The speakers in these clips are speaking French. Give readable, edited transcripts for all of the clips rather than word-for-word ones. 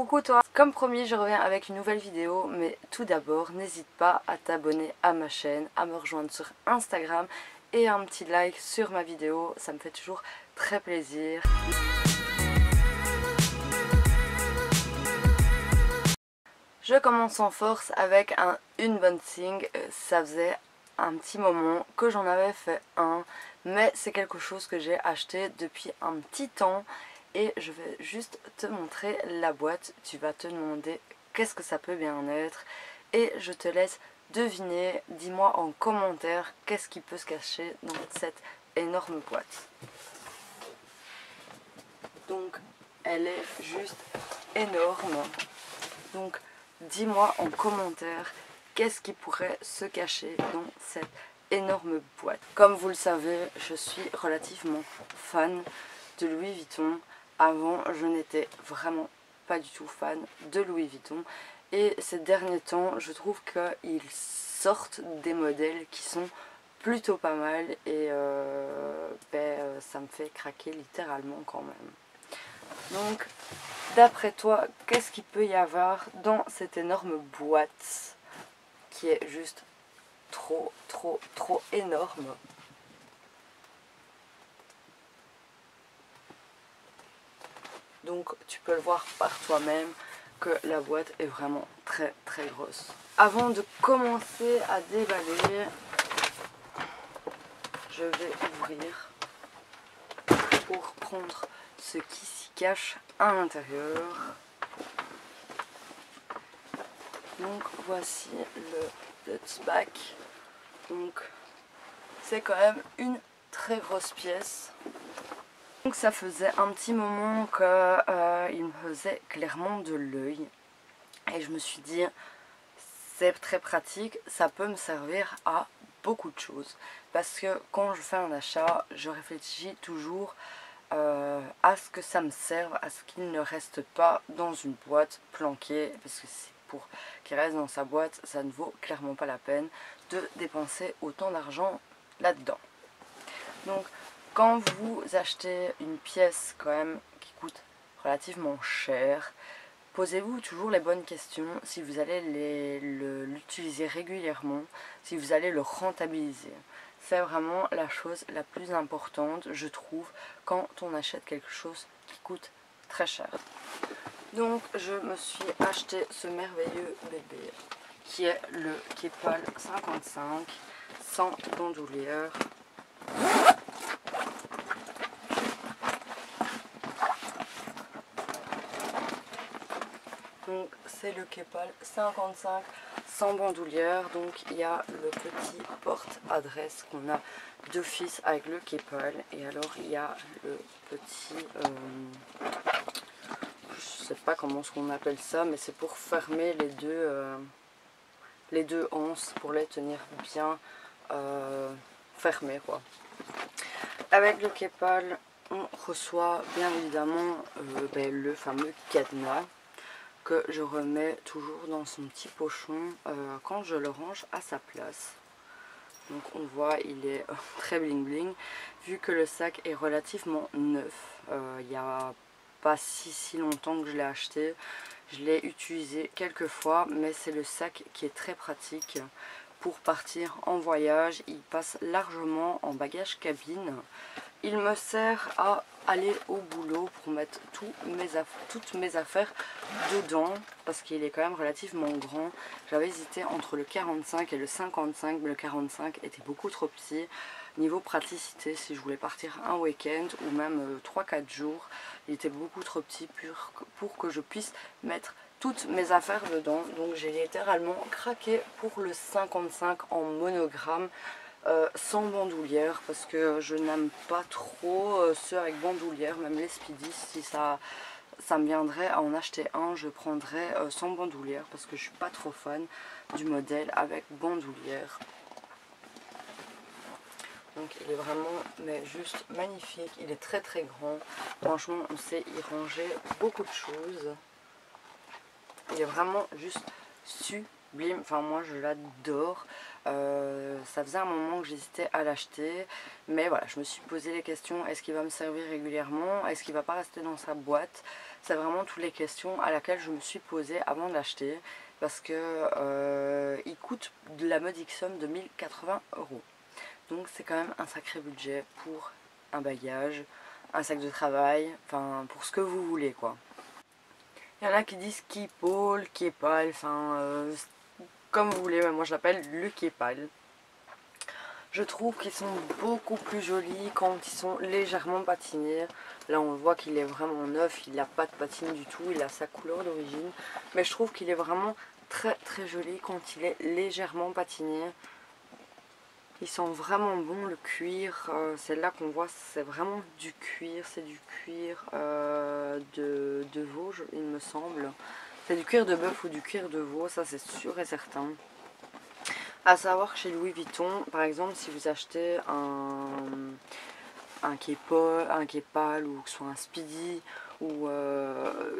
Coucou toi, comme promis je reviens avec une nouvelle vidéo, mais tout d'abord n'hésite pas à t'abonner à ma chaîne, à me rejoindre sur Instagram et un petit like sur ma vidéo, ça me fait toujours très plaisir. Je commence en force avec un unboxing, ça faisait un petit moment que j'en avais fait un, mais c'est quelque chose que j'ai acheté depuis un petit temps. Et je vais juste te montrer la boîte, tu vas te demander qu'est-ce que ça peut bien être et je te laisse deviner, dis-moi en commentaire qu'est-ce qui peut se cacher dans cette énorme boîte. Donc elle est juste énorme, donc dis-moi en commentaire qu'est-ce qui pourrait se cacher dans cette énorme boîte. Comme vous le savez, je suis relativement fan de Louis Vuitton. Avant, je n'étais vraiment pas du tout fan de Louis Vuitton. Et ces derniers temps, je trouve qu'ils sortent des modèles qui sont plutôt pas mal. Et ça me fait craquer littéralement quand même. Donc, d'après toi, qu'est-ce qu'il peut y avoir dans cette énorme boîte qui est juste trop énorme? Donc tu peux le voir par toi-même que la boîte est vraiment très grosse. Avant de commencer à déballer, je vais ouvrir pour prendre ce qui s'y cache à l'intérieur. Donc voici le back. Donc c'est quand même une très grosse pièce. Donc ça faisait un petit moment qu'il me faisait clairement de l'œil et je me suis dit c'est très pratique, ça peut me servir à beaucoup de choses parce que quand je fais un achat je réfléchis toujours à ce que ça me serve, à ce qu'il ne reste pas dans une boîte planquée, parce que c'est pour qu'il reste dans sa boîte, ça ne vaut clairement pas la peine de dépenser autant d'argent là-dedans. Donc quand vous achetez une pièce quand même qui coûte relativement cher, posez-vous toujours les bonnes questions si vous allez l'utiliser régulièrement, si vous allez le rentabiliser. C'est vraiment la chose la plus importante, je trouve, quand on achète quelque chose qui coûte très cher. Donc je me suis acheté ce merveilleux bébé qui est le Keppel 55 sans bandoulière. Donc c'est le Keppel 55 sans bandoulière. Donc il y a le petit porte-adresse qu'on a d'office avec le Keppel. Et alors il y a le petit, je sais pas comment on appelle ça, mais c'est pour fermer les deux anses, pour les tenir bien fermées quoi. Avec le Keppel on reçoit bien évidemment le fameux cadenas que je remets toujours dans son petit pochon quand je le range à sa place. Donc on voit il est très bling bling vu que le sac est relativement neuf. Il n'y a pas si longtemps que je l'ai acheté. Je l'ai utilisé quelques fois, mais c'est le sac qui est très pratique pour partir en voyage. Il passe largement en bagage cabine. Il me sert à aller au boulot pour mettre toutes mes affaires dedans parce qu'il est quand même relativement grand. J'avais hésité entre le 45 et le 55, mais le 45 était beaucoup trop petit. Niveau praticité, si je voulais partir un week-end ou même 3-4 jours, il était beaucoup trop petit pour que je puisse mettre toutes mes affaires dedans. Donc j'ai littéralement craqué pour le 55 en monogramme. Sans bandoulière parce que je n'aime pas trop ceux avec bandoulière, même les Speedy. Si ça me viendrait à en acheter un, je prendrais sans bandoulière parce que je suis pas trop fan du modèle avec bandoulière. Donc il est vraiment mais juste magnifique, il est très grand, franchement on sait y ranger beaucoup de choses. Il est vraiment juste sublime, enfin moi je l'adore. Ça faisait un moment que j'hésitais à l'acheter, mais voilà, je me suis posé les questions, est-ce qu'il va me servir régulièrement, est-ce qu'il va pas rester dans sa boîte? c'est vraiment toutes les questions à laquelle je me suis posée avant de l'acheter, parce que il coûte de la modique somme de 1080 euros. Donc c'est quand même un sacré budget pour un bagage, un sac de travail, enfin pour ce que vous voulez quoi. Il y en a qui disent Keepall, Keepal, enfin comme vous voulez, mais moi je l'appelle le Keepal. Je trouve qu'ils sont beaucoup plus jolis quand ils sont légèrement patinés. Là on voit qu'il est vraiment neuf, il n'a pas de patine du tout, il a sa couleur d'origine. Mais je trouve qu'il est vraiment très très joli quand il est légèrement patiné. Ils sont vraiment bons, le cuir, c'est là qu'on voit, c'est vraiment du cuir, c'est du cuir de veau, il me semble. C'est du cuir de bœuf ou du cuir de veau, ça c'est sûr et certain. À savoir que chez Louis Vuitton, par exemple, si vous achetez un Keepall ou que ce soit un Speedy ou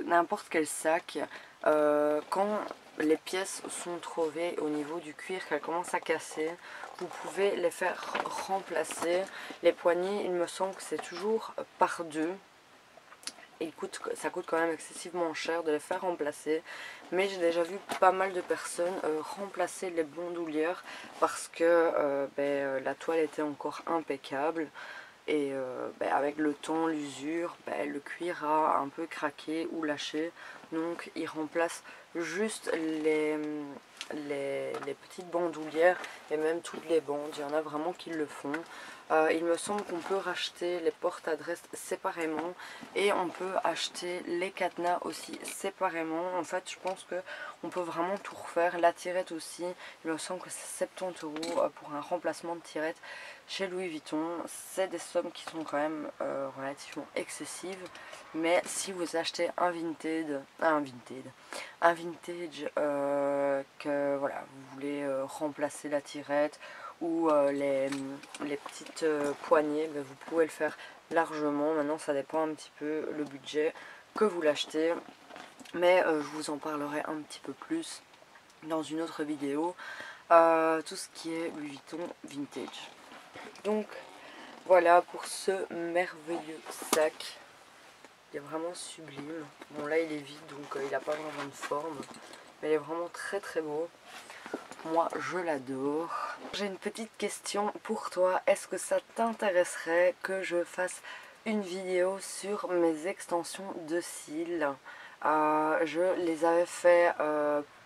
n'importe quel sac, quand les pièces sont trouvées au niveau du cuir, qu'elles commencent à casser, vous pouvez les faire remplacer. Les poignées, il me semble que c'est toujours par deux. Ça coûte quand même excessivement cher de les faire remplacer, mais j'ai déjà vu pas mal de personnes remplacer les bandoulières parce que la toile était encore impeccable. Et avec le temps, l'usure, le cuir a un peu craqué ou lâché. Donc il remplace juste les petites bandoulières et même toutes les bandes. Il y en a vraiment qui le font. Il me semble qu'on peut racheter les porte-adresses séparément et on peut acheter les cadenas aussi séparément. En fait, je pense qu'on peut vraiment tout refaire. La tirette aussi, il me semble que c'est 70 € pour un remplacement de tirette chez Louis Vuitton. C'est des sommes qui sont quand même relativement excessives. Mais si vous achetez un vintage que voilà, vous voulez remplacer la tirette ou les petites poignées, vous pouvez le faire largement. Maintenant ça dépend un petit peu le budget que vous l'achetez, mais je vous en parlerai un petit peu plus dans une autre vidéo, tout ce qui est Louis Vuitton vintage. Donc voilà pour ce merveilleux sac, il est vraiment sublime. Bon là il est vide donc il n'a pas vraiment de forme, mais il est vraiment très très beau. Moi je l'adore. J'ai une petite question pour toi. Est-ce que ça t'intéresserait que je fasse une vidéo sur mes extensions de cils? Je les avais fait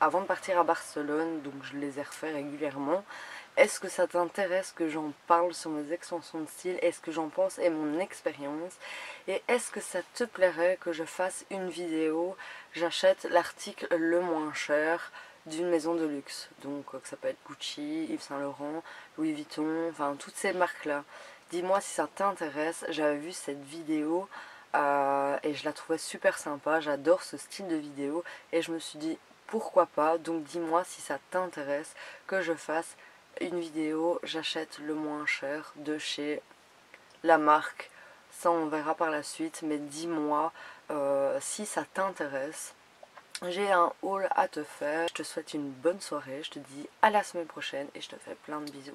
avant de partir à Barcelone, donc je les ai refait régulièrement. Est-ce que ça t'intéresse que j'en parle sur mes extensions de cils? Est-ce que j'en pense et mon expérience? Et est-ce que ça te plairait que je fasse une vidéo? J'achète l'article le moins cher d'une maison de luxe, donc ça peut être Gucci, Yves Saint Laurent, Louis Vuitton, enfin toutes ces marques là. Dis-moi si ça t'intéresse. J'avais vu cette vidéo et je la trouvais super sympa, j'adore ce style de vidéo et je me suis dit pourquoi pas. Donc dis-moi si ça t'intéresse que je fasse une vidéo j'achète le moins cher de chez la marque. Ça on verra par la suite, mais dis-moi si ça t'intéresse. J'ai un haul à te faire. Je te souhaite une bonne soirée, je te dis à la semaine prochaine et je te fais plein de bisous.